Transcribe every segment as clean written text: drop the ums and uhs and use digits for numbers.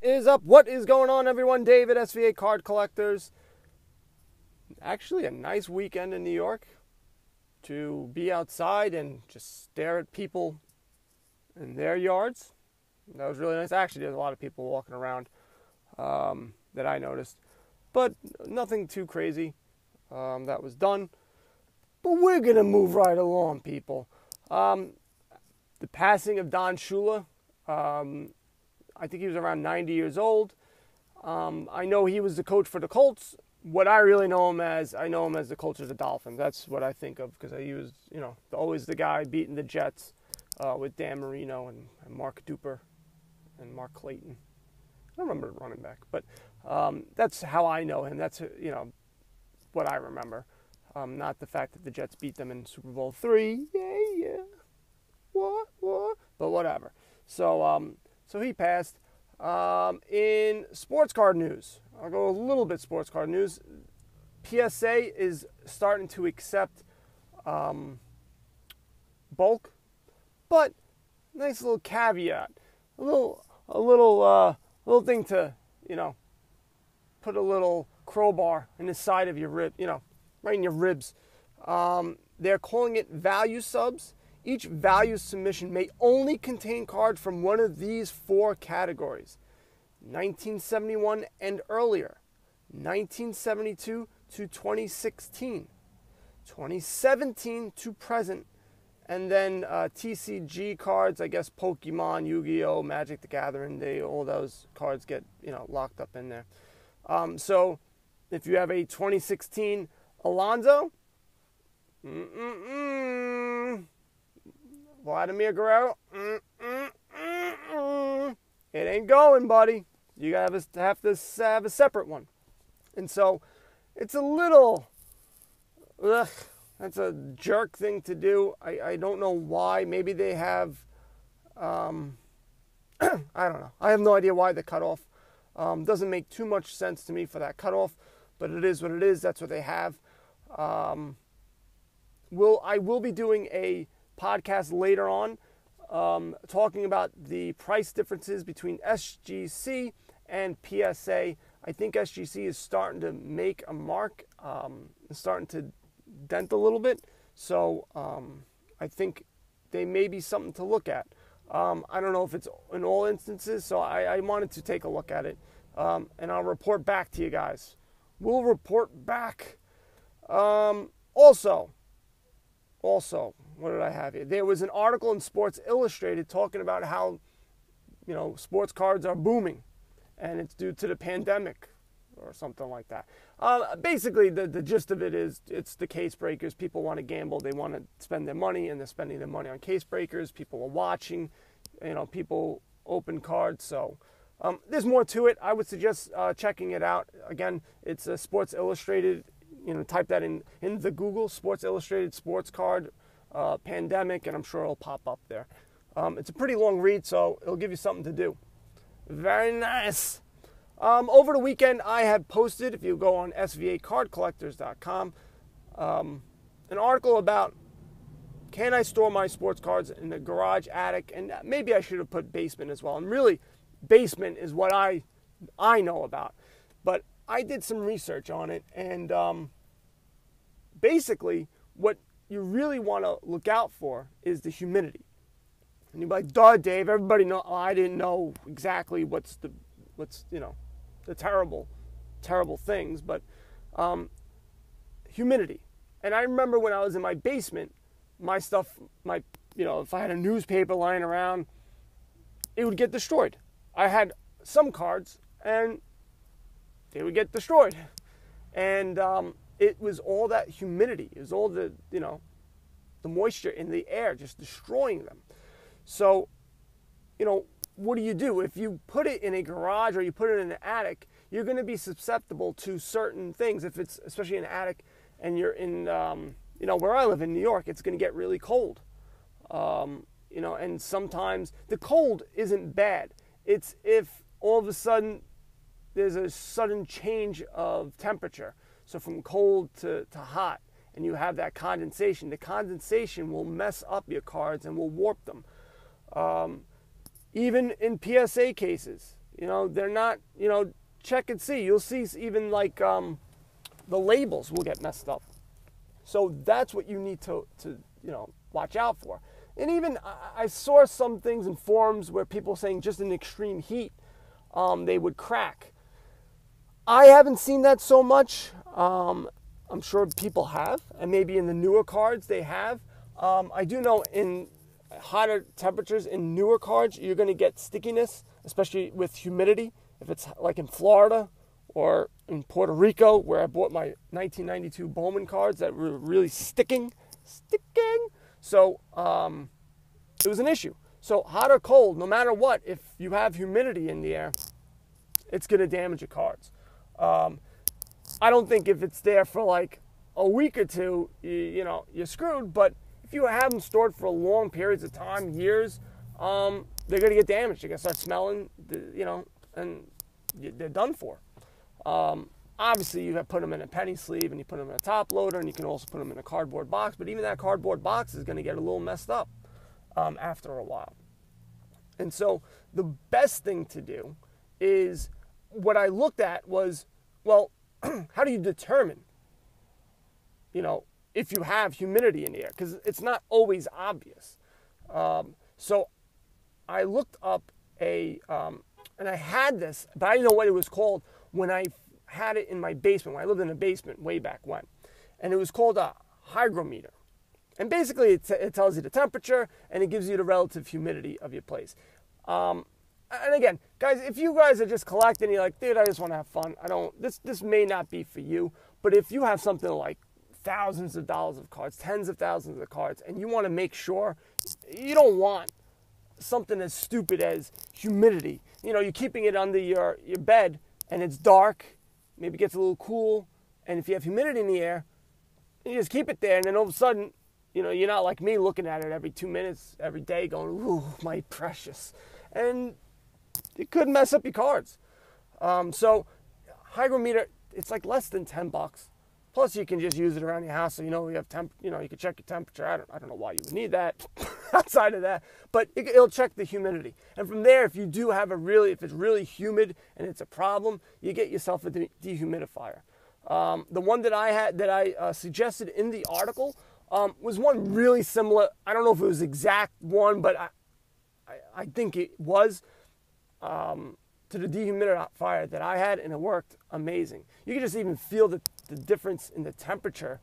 is up? What is going on, everyone? David, SVA Card Collectors. Actually, a nice weekend in New York to be outside and just stare at people in their yards. That was really nice. Actually, there's a lot of people walking around that I noticed, but nothing too crazy that was done. But we're going to move right along, people. The passing of Don Shula. I think he was around 90 years old. I know he was the coach for the Colts. What I really know him as, I know him as the coach of the Dolphins. That's what I think of, because he was, always the guy beating the Jets with Dan Marino and Mark Duper and Mark Clayton. I don't remember running back, but that's how I know him. That's, what I remember. Not the fact that the Jets beat them in Super Bowl III. Yeah. What? But whatever. So he passed. In sports card news, I'll go a little bit sports card news. PSA is starting to accept bulk, but nice little caveat, a little thing to put a little crowbar in the side of your rib, right in your ribs. They're calling it value subs. Each value submission may only contain cards from one of these four categories: 1971 and earlier, 1972 to 2016, 2017 to present, and then TCG cards, I guess Pokemon, Yu-Gi-Oh, Magic the Gathering, all those cards get locked up in there. So if you have a 2016 Alonzo, Vladimir Guerrero, it ain't going, buddy. You have to have a separate one. And so it's a little, that's a jerk thing to do. I don't know why. Maybe they have, I don't know. I have no idea why the cutoff. Doesn't make too much sense to me for that cutoff, but it is what it is. That's what they have. I will be doing a podcast later on talking about the price differences between SGC and PSA. I think SGC is starting to make a mark, starting to dent a little bit. So I think they may be something to look at. I don't know if it's in all instances, so I wanted to take a look at it, and I'll report back to you guys. We'll report back. Also, what did I have here? There was an article in Sports Illustrated talking about how, sports cards are booming, and it's due to the pandemic or something like that. Basically, the gist of it is it's the case breakers. People want to gamble. They want to spend their money, and they're spending their money on case breakers. People are watching. People open cards. So there's more to it. I would suggest checking it out. Again, it's Sports Illustrated. Type that in the Google, Sports Illustrated sports card pandemic, and I'm sure it'll pop up there. It's a pretty long read, so it'll give you something to do. Very nice. Over the weekend, I had posted, if you go on svacardcollectors.com, an article about, can I store my sports cards in the garage, attic, and maybe I should have put basement as well. And really, basement is what I know about. But I did some research on it, and basically, what you really want to look out for is the humidity. And you're like, duh, Dave, everybody know. I didn't know exactly what's the terrible things, but humidity. And I remember when I was in my basement, my stuff, if I had a newspaper lying around, it would get destroyed. I had some cards, and they would get destroyed. And it was all that humidity. It was all the moisture in the air just destroying them. So, what do you do? If you put it in a garage or you put it in an attic, you're going to be susceptible to certain things. If it's especially an attic and you're in, where I live in New York, it's going to get really cold. And sometimes the cold isn't bad. It's if all of a sudden there's a sudden change of temperature. So from cold to hot, and you have that condensation. The condensation will mess up your cards and will warp them. Even in PSA cases, They're not, check and see. You'll see even like the labels will get messed up. So that's what you need to watch out for. And even I saw some things in forums where people saying just in extreme heat, they would crack. I haven't seen that so much. I'm sure people have, and maybe in the newer cards they have. I do know in hotter temperatures in newer cards, you're going to get stickiness, especially with humidity. If it's like in Florida or in Puerto Rico, where I bought my 1992 Bowman cards that were really sticking. So it was an issue. So hot or cold, no matter what, if you have humidity in the air, it's going to damage your cards. I don't think if it's there for like a week or two, you're screwed. But if you have them stored for long periods of time, years, they're going to get damaged. They're going to start smelling, and they're done for. Obviously, you have put them in a penny sleeve and you put them in a top loader, and you can also put them in a cardboard box. But even that cardboard box is going to get a little messed up after a while. And so the best thing to do is, what I looked at was, well, how do you determine, if you have humidity in the air? Because it's not always obvious. So I looked up and I had this, but I didn't know what it was called when I had it in my basement, when I lived in a basement way back when. And it was called a hygrometer. And basically it tells you the temperature and it gives you the relative humidity of your place. And again, guys, if you guys are just collecting, you're like, dude, I just want to have fun. This may not be for you. But if you have something like thousands of dollars of cards, tens of thousands of cards, and you want to make sure, you don't want something as stupid as humidity. You're keeping it under your bed and it's dark, maybe it gets a little cool, and if you have humidity in the air, you just keep it there, and then all of a sudden, you're not like me looking at it every 2 minutes, every day going, ooh, my precious. And it could mess up your cards. So hygrometer, it's like less than $10. Plus, you can just use it around your house, so you have you can check your temperature. I don't know why you would need that outside of that, but it'll check the humidity. And from there, if you do have if it's really humid and it's a problem, you get yourself a dehumidifier. The one that I suggested in the article was one really similar. I don't know if it was the exact one, but I think it was. To the dehumidifier that I had, and it worked amazing. You could just even feel the difference in the temperature.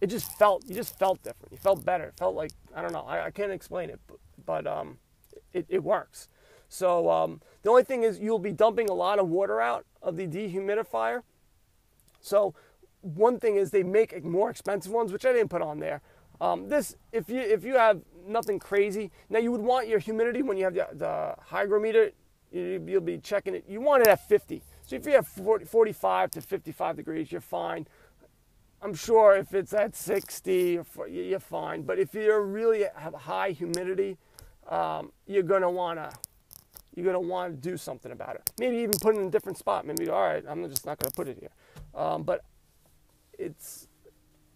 You just felt different. You felt better. It felt like, I don't know, I can't explain it, but it works. So the only thing is you'll be dumping a lot of water out of the dehumidifier. So one thing is they make more expensive ones, which I didn't put on there. If you have nothing crazy, now you would want your humidity when you have the hygrometer. You'll be checking it. You want it at 50. So if you have 45 to 55 degrees, you're fine. I'm sure if it's at 60, you're fine. But if you really have high humidity, you're gonna wanna do something about it. Maybe even put it in a different spot. Maybe, all right, I'm just not gonna put it here. But it's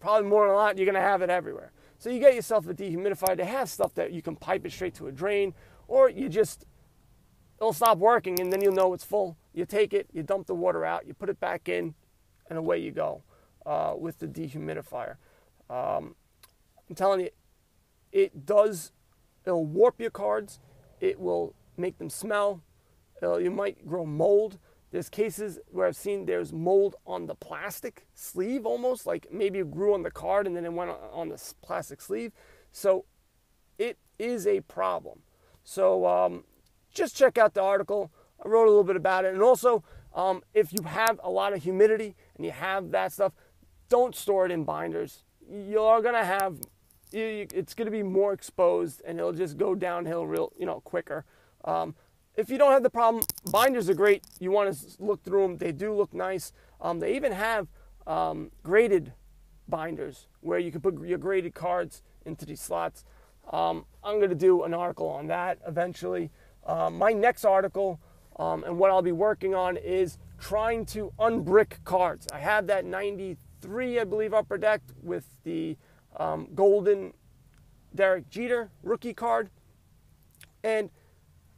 probably more than not, you're gonna have it everywhere. So you get yourself a dehumidifier. They have stuff that you can pipe it straight to a drain, or it'll stop working, and then you'll know it's full. You take it, you dump the water out, you put it back in, and away you go with the dehumidifier. I'm telling you, it'll warp your cards. It will make them smell. You might grow mold. There's cases where I've seen there's mold on the plastic sleeve almost, like maybe it grew on the card and then it went on the plastic sleeve. So it is a problem. So just check out the article. I wrote a little bit about it. And also, if you have a lot of humidity and you have that stuff, don't store it in binders. You're going to have, it's going to be more exposed and it'll just go downhill quicker. If you don't have the problem, binders are great. You want to look through them. They do look nice. They even have graded binders where you can put your graded cards into these slots. I'm going to do an article on that eventually. My next article and what I'll be working on is trying to unbrick cards. I have that 93, I believe, Upper Deck with the golden Derek Jeter rookie card. And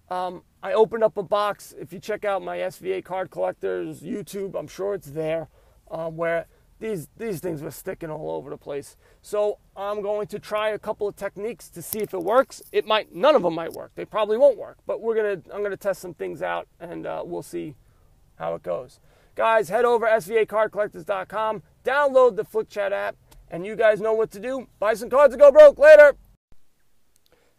I I opened up a box. If you check out my SVA Card Collectors YouTube, I'm sure it's there, where these things were sticking all over the place. So I'm going to try a couple of techniques to see if it works. None of them might work. They probably won't work, but I'm gonna test some things out, and we'll see how it goes. Guys, head over svacardcollectors.com, download the FlickChat app, and you guys know what to do. Buy some cards and go broke. Later.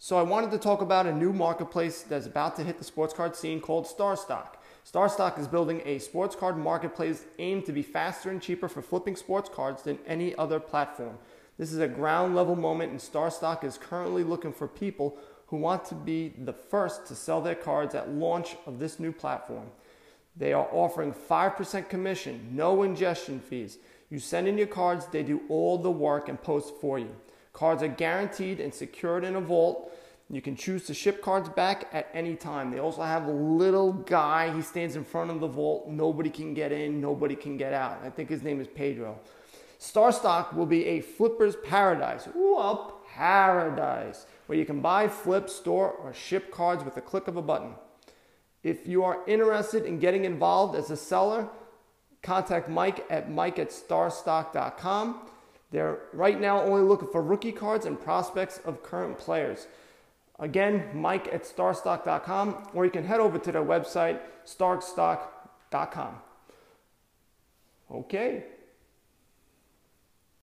So I wanted to talk about a new marketplace that's about to hit the sports card scene called StarStock. StarStock is building a sports card marketplace aimed to be faster and cheaper for flipping sports cards than any other platform. This is a ground level moment, and StarStock is currently looking for people who want to be the first to sell their cards at launch of this new platform. They are offering 5% commission, no ingestion fees. You send in your cards, they do all the work and post for you. Cards are guaranteed and secured in a vault. You can choose to ship cards back at any time. They also have a little guy. He stands in front of the vault. Nobody can get in. Nobody can get out. I think his name is Pedro. StarStock will be a flipper's paradise. Ooh, a paradise. Where you can buy, flip, store, or ship cards with a click of a button. If you are interested in getting involved as a seller, contact Mike at mike@starstock.com. They're right now only looking for rookie cards and prospects of current players. Again, mike@starstock.com, or you can head over to their website, starstock.com. Okay.